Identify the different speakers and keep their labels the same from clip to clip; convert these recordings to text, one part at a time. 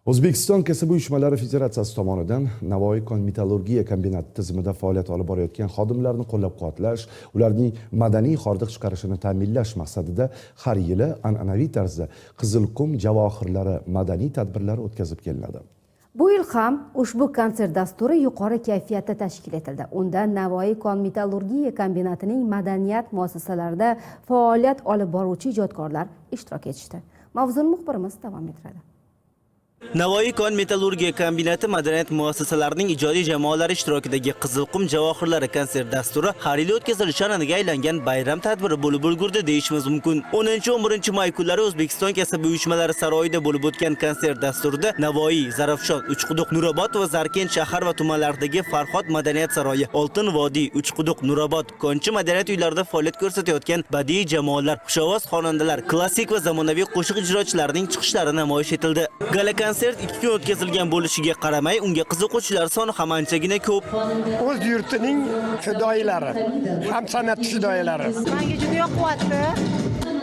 Speaker 1: O'zbekiston kasaba uyushmalari federatsiyasi tomonidan Navoiy kon-metallurgiya kombinati tizimida faoliyat olib borayotgan xodimlarni qo'llab-quvvatlash, ularning madaniy hordiq chiqarishini ta'minlash maqsadida har yili an'anaviy tarzda Qizilqum javohirlari madaniy tadbirlari o'tkazib kelinadi.
Speaker 2: Bu yil ham ushbu konsert dasturi yuqori kayfiyatda tashkil etildi. Unda Navoiy kon-metallurgiya kombinatining madaniyat muassasalarida faoliyat olib boruvchi ijodkorlar ishtirok etishdi. Mavzuni muxbirimiz davom ettiradi.
Speaker 3: Navoiy kon-metallurgiya kombinati madaniyat muassasalarining ijodiy jamoalari ishtirokidagi Qizilqum javohirlari konsert dasturi har yil o'tkazilishi an'anaga aylangan bayram tadbiri bo'lib ulgurdi deyishimiz mumkin. 10-11 may kunlari O'zbekiston kasaba uyushmalari saroyida bo'lib o'tgan konsert dasturida Navoiy, Zarafshon, Uchquduq, Nurobod va Zarkent shahar va tumanlaridagi Farhod madaniyat saroyi, Oltin vodiy, Uchquduq, Nurobod, Konchi madaniyat uylarida faoliyat ko'rsatayotgan badiiy jamoalar, xushovoz xonandalar, klassik va zamonaviy qo'shiq ijrochilarining chiqishlari namoyish etildi. Gala konsert 2 kun o'tkazilgan bo'lishiga qaramay, unga qiziquvchilar soni ham anchagina ko'p.
Speaker 4: O'z yurtining fidoyilari, ham san'at fidoyilari.
Speaker 5: Menga juda yoqyapti.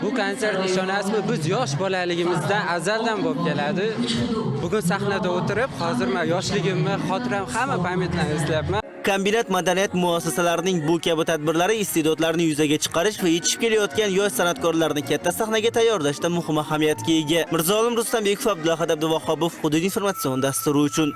Speaker 6: Bu konsert ishonasizmi, biz yosh bolaligimizdan azaldan bo'lib keladi. Bugun sahnada o'tirib, hozir men yoshligimni, xotiram hamma pamyatlarni eslayapman.
Speaker 3: Kombinat madaniyat muassasalarining bu kabi tadbirlari iste'dodlarni yuzaga chiqarish va yetishib kelayotgan yosh san'atkorlarni katta sahnaga tayyorlashda muhim ahamiyatga ega. Mirzolim Rustambekov, Abdulla Abduvahobov, Hudud informatsion dasturi uchun.